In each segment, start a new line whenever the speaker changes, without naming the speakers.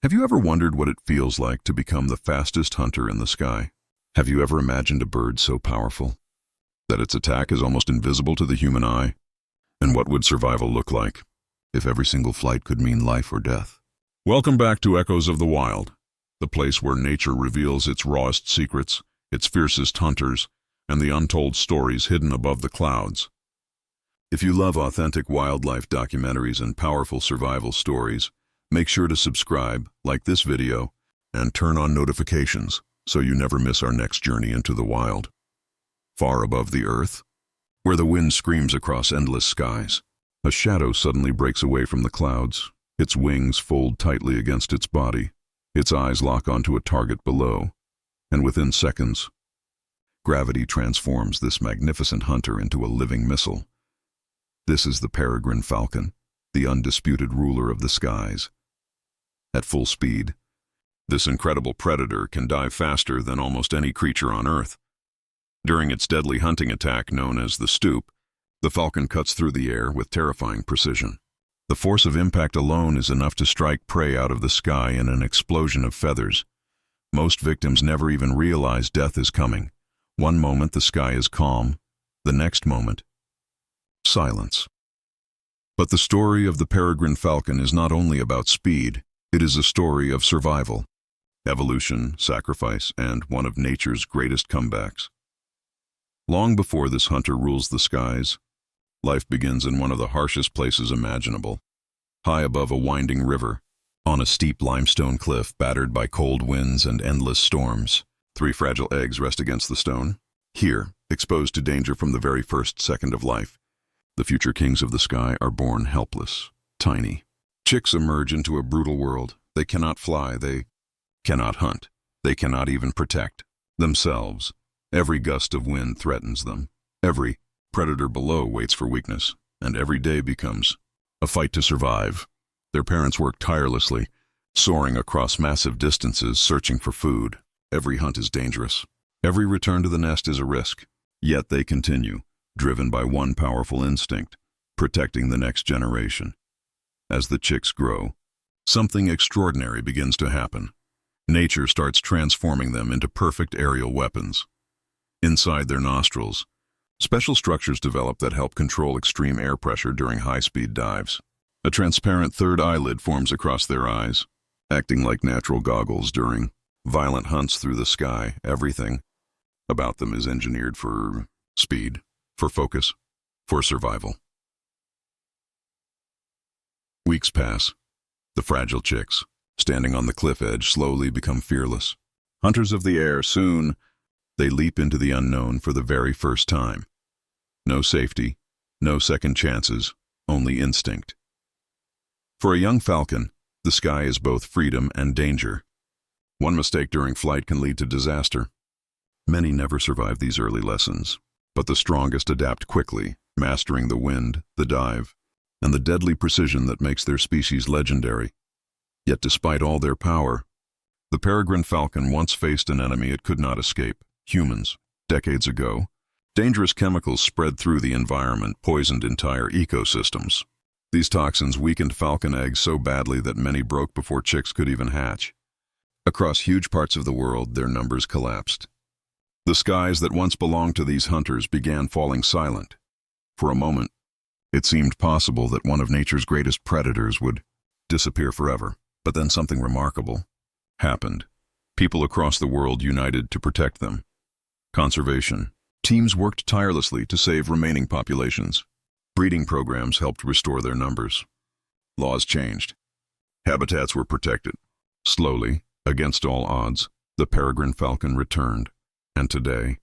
Have you ever wondered what it feels like to become the fastest hunter in the sky? Have you ever imagined a bird so powerful that its attack is almost invisible to the human eye? And what would survival look like if every single flight could mean life or death? Welcome back to Echoes of the Wild, the place where nature reveals its rawest secrets, its fiercest hunters, and the untold stories hidden above the clouds. If you love authentic wildlife documentaries and powerful survival stories, make sure to subscribe, like this video, and turn on notifications so you never miss our next journey into the wild. Far above the earth, where the wind screams across endless skies, a shadow suddenly breaks away from the clouds. Its wings fold tightly against its body, its eyes lock onto a target below, and within seconds, gravity transforms this magnificent hunter into a living missile. This is the Peregrine Falcon, the undisputed ruler of the skies. At full speed, this incredible predator can dive faster than almost any creature on Earth. During its deadly hunting attack known as the stoop, the falcon cuts through the air with terrifying precision. The force of impact alone is enough to strike prey out of the sky in an explosion of feathers. Most victims never even realize death is coming. One moment the sky is calm, the next moment, silence. But the story of the Peregrine Falcon is not only about speed, it is a story of survival, evolution, sacrifice, and one of nature's greatest comebacks. Long before this hunter rules the skies, life begins in one of the harshest places imaginable. High above a winding river, on a steep limestone cliff battered by cold winds and endless storms, 3 fragile eggs rest against the stone. Here, exposed to danger from the very first second of life, the future kings of the sky are born helpless, tiny. Chicks emerge into a brutal world. They cannot fly, they cannot hunt, they cannot even protect themselves. Every gust of wind threatens them. Every predator below waits for weakness, and every day becomes a fight to survive. Their parents work tirelessly, soaring across massive distances, searching for food. Every hunt is dangerous. Every return to the nest is a risk. Yet they continue, driven by one powerful instinct, protecting the next generation. As the chicks grow, something extraordinary begins to happen. Nature starts transforming them into perfect aerial weapons. Inside their nostrils, special structures develop that help control extreme air pressure during high-speed dives. A transparent third eyelid forms across their eyes, acting like natural goggles during violent hunts through the sky. Everything about them is engineered for speed, for focus, for survival. Weeks pass. The fragile chicks, standing on the cliff edge, slowly become fearless. Hunters of the air, soon they leap into the unknown for the very first time. No safety, no second chances, only instinct. For a young falcon, the sky is both freedom and danger. One mistake during flight can lead to disaster. Many never survive these early lessons, but the strongest adapt quickly, mastering the wind, the dive, and the deadly precision that makes their species legendary. Yet despite all their power, the Peregrine Falcon once faced an enemy it could not escape: humans. Decades ago, dangerous chemicals spread through the environment, poisoned entire ecosystems. These toxins weakened falcon eggs so badly that many broke before chicks could even hatch. Across huge parts of the world, their numbers collapsed. The skies that once belonged to these hunters began falling silent. For a moment, it seemed possible that one of nature's greatest predators would disappear forever. But then something remarkable happened. People across the world united to protect them. Conservation teams worked tirelessly to save remaining populations. Breeding programs helped restore their numbers. Laws changed. Habitats were protected. Slowly, against all odds, the Peregrine Falcon returned. And today,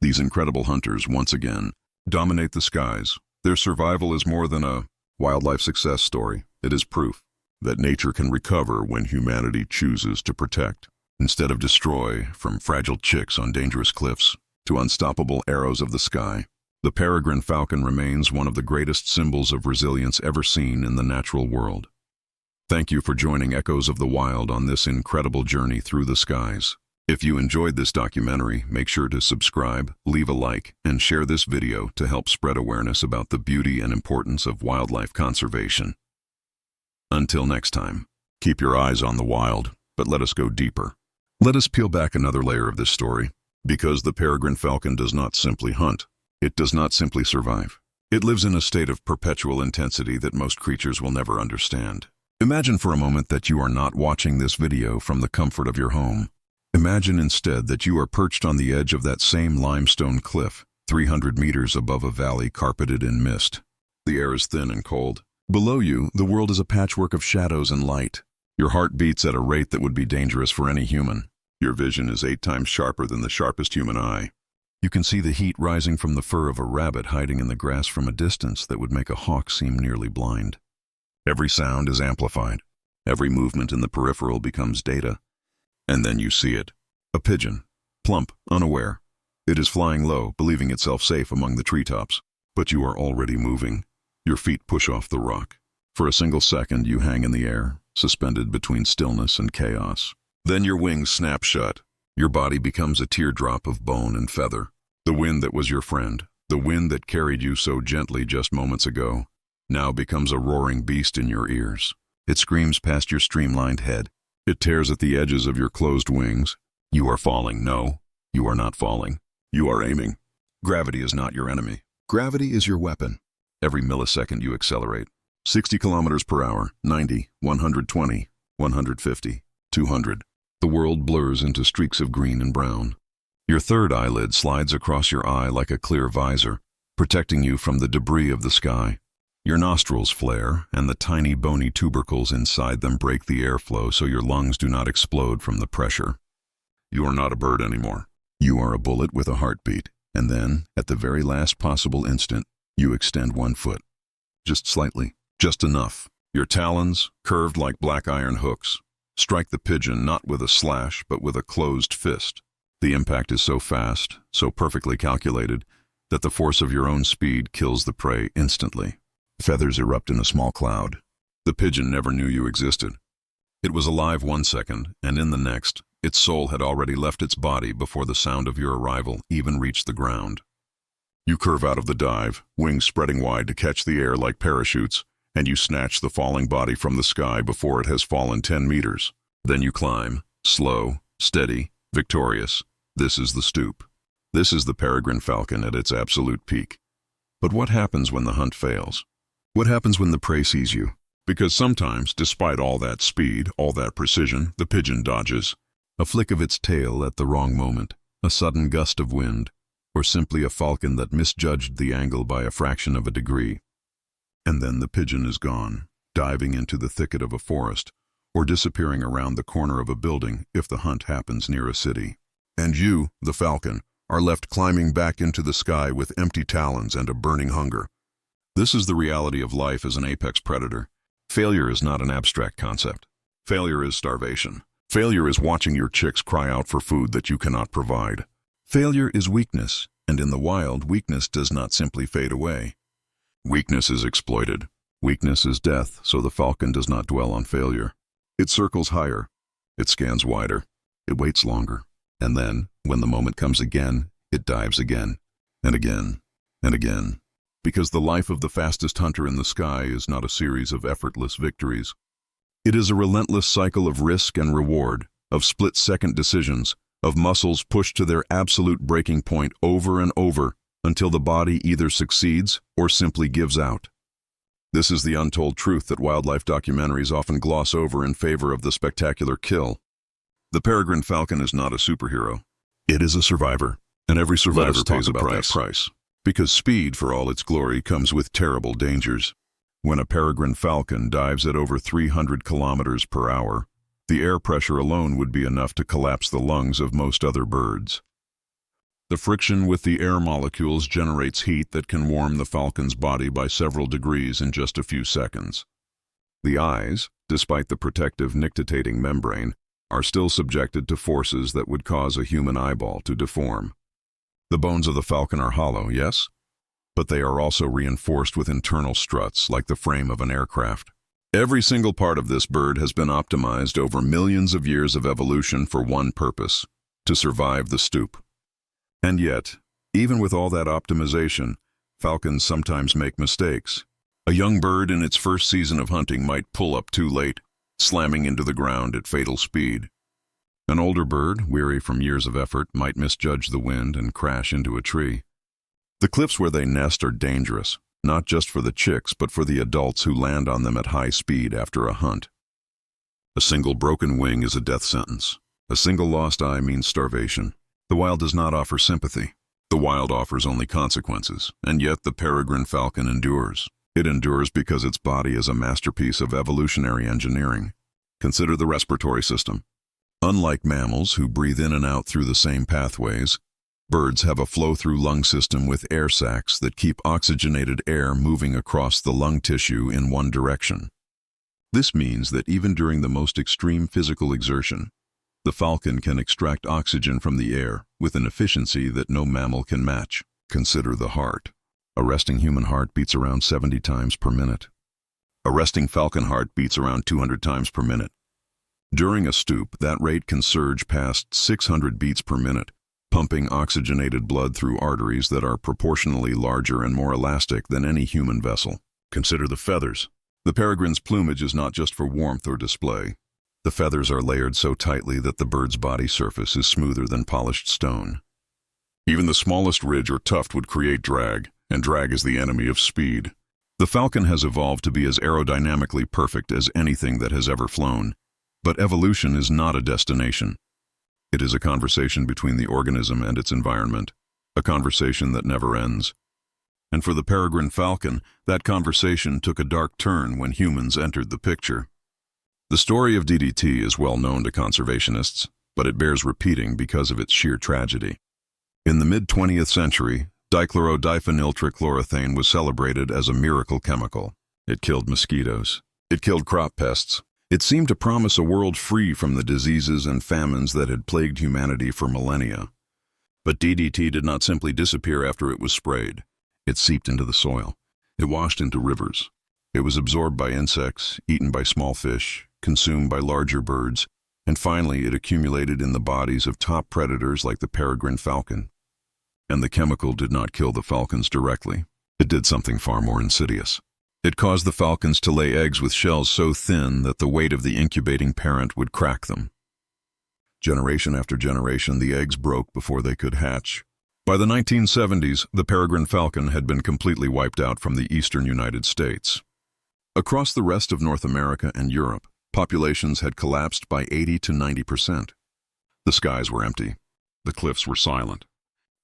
these incredible hunters once again dominate the skies. Their survival is more than a wildlife success story. It is proof that nature can recover when humanity chooses to protect. Instead of destroy, from fragile chicks on dangerous cliffs to unstoppable arrows of the sky, the Peregrine Falcon remains one of the greatest symbols of resilience ever seen in the natural world. Thank you for joining Echoes of the Wild on this incredible journey through the skies. If you enjoyed this documentary, make sure to subscribe, leave a like, and share this video to help spread awareness about the beauty and importance of wildlife conservation. Until next time, Keep your eyes on the wild, but let us go deeper. Let us peel back another layer of this story, because the peregrine falcon does not simply hunt. It does not simply survive. It lives in a state of perpetual intensity that most creatures will never understand. Imagine for a moment that you are not watching this video from the comfort of your home. Imagine instead that you are perched on the edge of that same limestone cliff, 300 meters above a valley carpeted in mist. The air is thin and cold. Below you, the world is a patchwork of shadows and light. Your heart beats at a rate that would be dangerous for any human. Your vision is 8 times sharper than the sharpest human eye. You can see the heat rising from the fur of a rabbit hiding in the grass from a distance that would make a hawk seem nearly blind. Every sound is amplified. Every movement in the peripheral becomes data. And then you see it. A pigeon. Plump, unaware. It is flying low, believing itself safe among the treetops. But you are already moving. Your feet push off the rock. For a single second, you hang in the air, suspended between stillness and chaos. Then your wings snap shut. Your body becomes a teardrop of bone and feather. The wind that was your friend, the wind that carried you so gently just moments ago, now becomes a roaring beast in your ears. It screams past your streamlined head. It tears at the edges of your closed wings. You are falling. No, you are not falling. You are aiming. Gravity is not your enemy. Gravity is your weapon. Every millisecond you accelerate. 60 kilometers per hour, 90, 120, 150, 200. The world blurs into streaks of green and brown. Your third eyelid slides across your eye like a clear visor, protecting you from the debris of the sky. Your nostrils flare, and the tiny bony tubercles inside them break the airflow so your lungs do not explode from the pressure. You are not a bird anymore. You are a bullet with a heartbeat, and then, at the very last possible instant, you extend one foot. Just slightly, just enough. Your talons, curved like black iron hooks, strike the pigeon not with a slash but with a closed fist. The impact is so fast, so perfectly calculated, that the force of your own speed kills the prey instantly. Feathers erupt in a small cloud. The pigeon never knew you existed. It was alive 1 second, and in the next, its soul had already left its body before the sound of your arrival even reached the ground. You curve out of the dive, wings spreading wide to catch the air like parachutes, and you snatch the falling body from the sky before it has fallen 10 meters. Then you climb, slow, steady, victorious. This is the stoop. This is the peregrine falcon at its absolute peak. But what happens when the hunt fails? What happens when the prey sees you? Because sometimes, despite all that speed, all that precision, the pigeon dodges. A flick of its tail at the wrong moment, a sudden gust of wind, or simply a falcon that misjudged the angle by a fraction of a degree. And then the pigeon is gone, diving into the thicket of a forest, or disappearing around the corner of a building if the hunt happens near a city. And you, the falcon, are left climbing back into the sky with empty talons and a burning hunger. This is the reality of life as an apex predator. Failure is not an abstract concept. Failure is starvation. Failure is watching your chicks cry out for food that you cannot provide. Failure is weakness, and in the wild, weakness does not simply fade away. Weakness is exploited. Weakness is death, so the falcon does not dwell on failure. It circles higher. It scans wider. It waits longer. And then, when the moment comes again, it dives again, and again, and again. Because the life of the fastest hunter in the sky is not a series of effortless victories. It is a relentless cycle of risk and reward, of split-second decisions, of muscles pushed to their absolute breaking point over and over until the body either succeeds or simply gives out. This is the untold truth that wildlife documentaries often gloss over in favor of the spectacular kill. The peregrine falcon is not a superhero. It is a survivor, and every survivor pays a price. Because speed, for all its glory, comes with terrible dangers. When a peregrine falcon dives at over 300 kilometers per hour, the air pressure alone would be enough to collapse the lungs of most other birds. The friction with the air molecules generates heat that can warm the falcon's body by several degrees in just a few seconds. The eyes, despite the protective nictitating membrane, are still subjected to forces that would cause a human eyeball to deform. The bones of the falcon are hollow, yes? But they are also reinforced with internal struts like the frame of an aircraft. Every single part of this bird has been optimized over millions of years of evolution for one purpose: to survive the stoop. And yet, even with all that optimization, falcons sometimes make mistakes. A young bird in its first season of hunting might pull up too late, slamming into the ground at fatal speed. An older bird, weary from years of effort, might misjudge the wind and crash into a tree. The cliffs where they nest are dangerous, not just for the chicks but for the adults who land on them at high speed after a hunt. A single broken wing is a death sentence. A single lost eye means starvation. The wild does not offer sympathy. The wild offers only consequences, and yet the peregrine falcon endures. It endures because its body is a masterpiece of evolutionary engineering. Consider the respiratory system. Unlike mammals who breathe in and out through the same pathways, birds have a flow-through lung system with air sacs that keep oxygenated air moving across the lung tissue in one direction. This means that even during the most extreme physical exertion, the falcon can extract oxygen from the air with an efficiency that no mammal can match. Consider the heart. A resting human heart beats around 70 times per minute. A resting falcon heart beats around 200 times per minute. During a stoop, that rate can surge past 600 beats per minute, pumping oxygenated blood through arteries that are proportionally larger and more elastic than any human vessel. Consider the feathers. The peregrine's plumage is not just for warmth or display. The feathers are layered so tightly that the bird's body surface is smoother than polished stone. Even the smallest ridge or tuft would create drag, and drag is the enemy of speed. The falcon has evolved to be as aerodynamically perfect as anything that has ever flown. But evolution is not a destination. It is a conversation between the organism and its environment, a conversation that never ends. And for the peregrine falcon, that conversation took a dark turn when humans entered the picture. The story of DDT is well known to conservationists, but it bears repeating because of its sheer tragedy. In the mid-20th century, dichlorodiphenyltrichloroethane was celebrated as a miracle chemical. It killed mosquitoes. It killed crop pests. It seemed to promise a world free from the diseases and famines that had plagued humanity for millennia. But DDT did not simply disappear after it was sprayed. It seeped into the soil. It washed into rivers. It was absorbed by insects, eaten by small fish, consumed by larger birds, and finally it accumulated in the bodies of top predators like the peregrine falcon. And the chemical did not kill the falcons directly. It did something far more insidious. It caused the falcons to lay eggs with shells so thin that the weight of the incubating parent would crack them. Generation after generation, the eggs broke before they could hatch. By the 1970s, the peregrine falcon had been completely wiped out from the eastern United States. Across the rest of North America and Europe, populations had collapsed by 80 to 90%. The skies were empty. The cliffs were silent.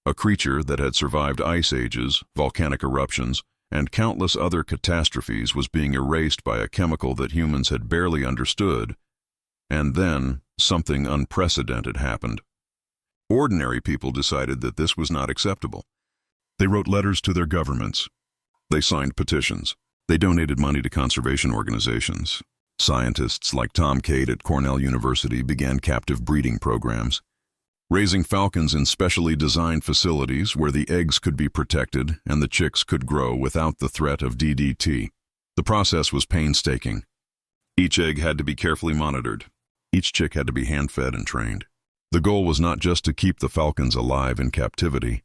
A creature that had survived ice ages, volcanic eruptions, and countless other catastrophes was being erased by a chemical that humans had barely understood. And then, something unprecedented happened. Ordinary people decided that this was not acceptable. They wrote letters to their governments. They signed petitions. They donated money to conservation organizations. Scientists like Tom Cade at Cornell University began captive breeding programs, raising falcons in specially designed facilities where the eggs could be protected and the chicks could grow without the threat of DDT. The process was painstaking. Each egg had to be carefully monitored. Each chick had to be hand-fed and trained. The goal was not just to keep the falcons alive in captivity,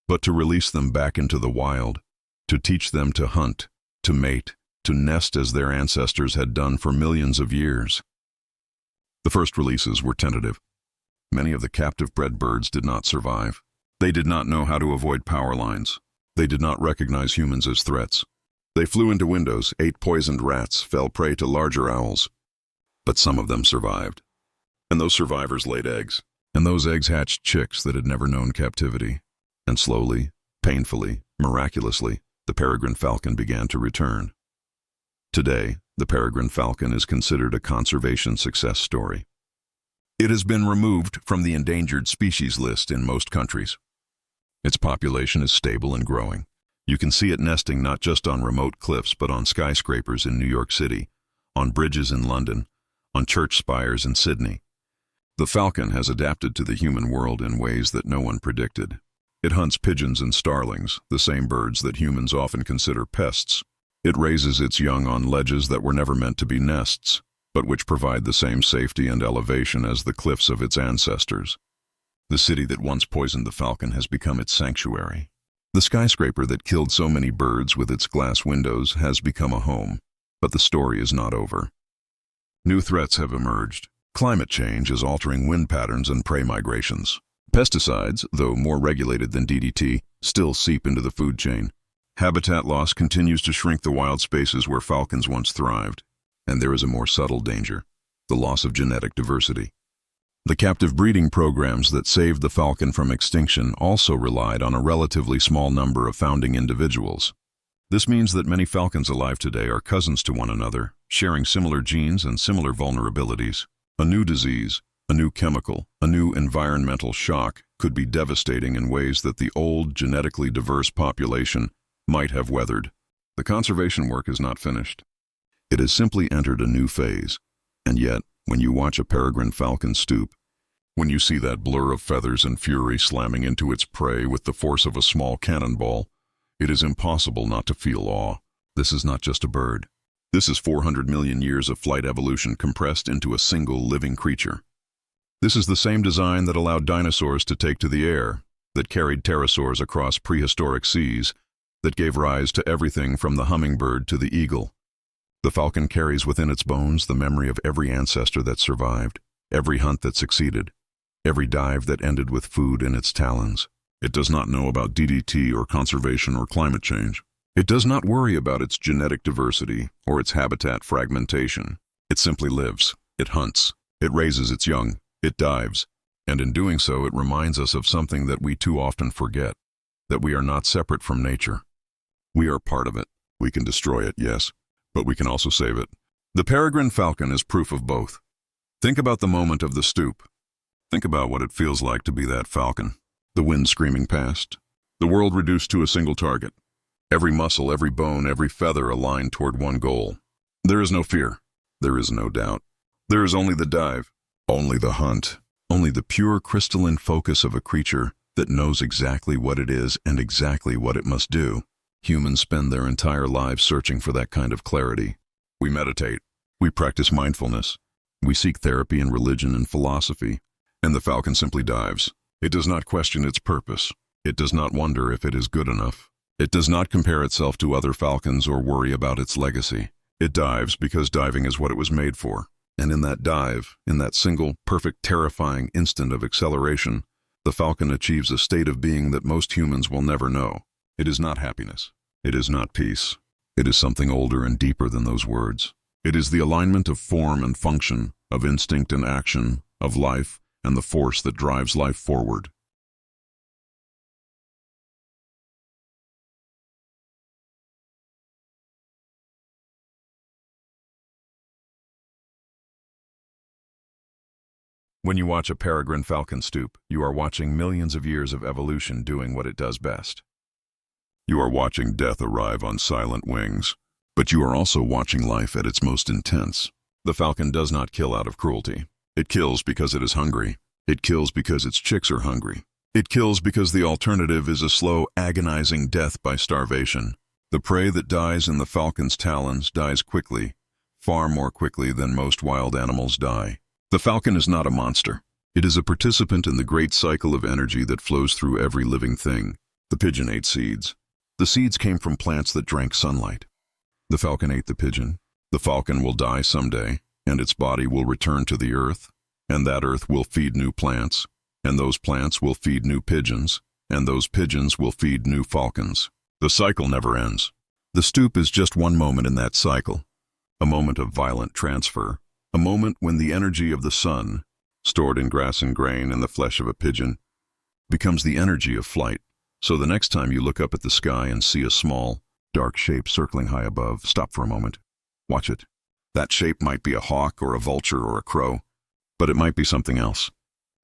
but to release them back into the wild, to teach them to hunt, to mate, to nest as their ancestors had done for millions of years. The first releases were tentative. Many of the captive-bred birds did not survive. They did not know how to avoid power lines. They did not recognize humans as threats. They flew into windows, ate poisoned rats, fell prey to larger owls. But some of them survived. And those survivors laid eggs. And those eggs hatched chicks that had never known captivity. And slowly, painfully, miraculously, the peregrine falcon began to return. Today, the peregrine falcon is considered a conservation success story. It has been removed from the endangered species list in most countries. Its population is stable and growing. You can see it nesting not just on remote cliffs but on skyscrapers in New York City, on bridges in London, on church spires in Sydney. The falcon has adapted to the human world in ways that no one predicted. It hunts pigeons and starlings, the same birds that humans often consider pests. It raises its young on ledges that were never meant to be nests, but which provide the same safety and elevation as the cliffs of its ancestors. The city that once poisoned the falcon has become its sanctuary. The skyscraper that killed so many birds with its glass windows has become a home, but the story is not over. New threats have emerged. Climate change is altering wind patterns and prey migrations. Pesticides, though more regulated than DDT, still seep into the food chain. Habitat loss continues to shrink the wild spaces where falcons once thrived. And there is a more subtle danger: the loss of genetic diversity. The captive breeding programs that saved the falcon from extinction also relied on a relatively small number of founding individuals. This means that many falcons alive today are cousins to one another, sharing similar genes and similar vulnerabilities. A new disease, a new chemical, a new environmental shock could be devastating in ways that the old, genetically diverse population might have weathered. The conservation work is not finished. It has simply entered a new phase. And yet, when you watch a peregrine falcon stoop, when you see that blur of feathers and fury slamming into its prey with the force of a small cannonball, it is impossible not to feel awe. This is not just a bird. This is 400 million years of flight evolution compressed into a single living creature. This is the same design that allowed dinosaurs to take to the air, that carried pterosaurs across prehistoric seas, that gave rise to everything from the hummingbird to the eagle. The falcon carries within its bones the memory of every ancestor that survived, every hunt that succeeded, every dive that ended with food in its talons. It does not know about DDT or conservation or climate change. It does not worry about its genetic diversity or its habitat fragmentation. It simply lives. It hunts. It raises its young. It dives. And in doing so, it reminds us of something that we too often forget: that we are not separate from nature. We are part of it. We can destroy it, yes, but we can also save it. The peregrine falcon is proof of both. Think about the moment of the stoop. Think about what it feels like to be that falcon. The wind screaming past. The world reduced to a single target. Every muscle, every bone, every feather aligned toward one goal. There is no fear. There is no doubt. There is only the dive. Only the hunt. Only the pure crystalline focus of a creature that knows exactly what it is and exactly what it must do. Humans spend their entire lives searching for that kind of clarity. We meditate. We practice mindfulness. We seek therapy in religion and philosophy. And the falcon simply dives. It does not question its purpose. It does not wonder if it is good enough. It does not compare itself to other falcons or worry about its legacy. It dives because diving is what it was made for. And in that dive, in that single, perfect, terrifying instant of acceleration, the falcon achieves a state of being that most humans will never know. It is not happiness. It is not peace. It is something older and deeper than those words. It is the alignment of form and function, of instinct and action, of life and the force that drives life forward. When you watch a peregrine falcon stoop, you are watching millions of years of evolution doing what it does best. You are watching death arrive on silent wings, but you are also watching life at its most intense. The falcon does not kill out of cruelty. It kills because it is hungry. It kills because its chicks are hungry. It kills because the alternative is a slow, agonizing death by starvation. The prey that dies in the falcon's talons dies quickly, far more quickly than most wild animals die. The falcon is not a monster. It is a participant in the great cycle of energy that flows through every living thing. The pigeon ate seeds. The seeds came from plants that drank sunlight. The falcon ate the pigeon. The falcon will die someday, and its body will return to the earth, and that earth will feed new plants, and those plants will feed new pigeons, and those pigeons will feed new falcons. The cycle never ends. The stoop is just one moment in that cycle, a moment of violent transfer, a moment when the energy of the sun, stored in grass and grain and the flesh of a pigeon, becomes the energy of flight. So the next time you look up at the sky and see a small, dark shape circling high above, stop for a moment. Watch it. That shape might be a hawk or a vulture or a crow, but it might be something else.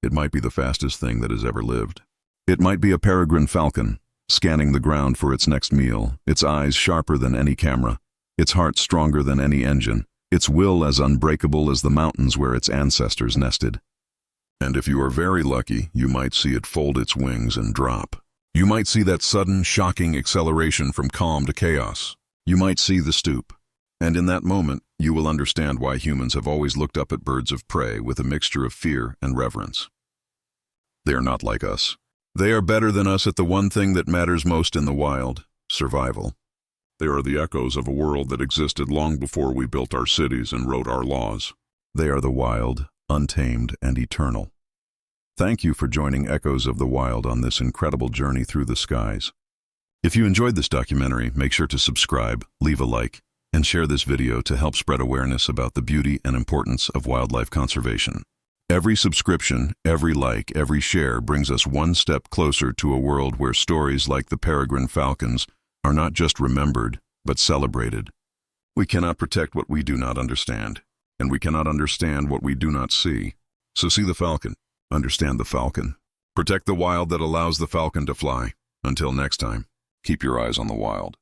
It might be the fastest thing that has ever lived. It might be a peregrine falcon, scanning the ground for its next meal, its eyes sharper than any camera, its heart stronger than any engine, its will as unbreakable as the mountains where its ancestors nested. And if you are very lucky, you might see it fold its wings and drop. You might see that sudden, shocking acceleration from calm to chaos. You might see the stoop. And in that moment, you will understand why humans have always looked up at birds of prey with a mixture of fear and reverence. They are not like us. They are better than us at the one thing that matters most in the wild: survival. They are the echoes of a world that existed long before we built our cities and wrote our laws. They are the wild, untamed, and eternal. Thank you for joining Echoes of the Wild on this incredible journey through the skies. If you enjoyed this documentary, make sure to subscribe, leave a like, and share this video to help spread awareness about the beauty and importance of wildlife conservation. Every subscription, every like, every share brings us one step closer to a world where stories like the Peregrine Falcons are not just remembered, but celebrated. We cannot protect what we do not understand, and we cannot understand what we do not see. So see the falcon, understand the falcon. Protect the wild that allows the falcon to fly. Until next time, keep your eyes on the wild.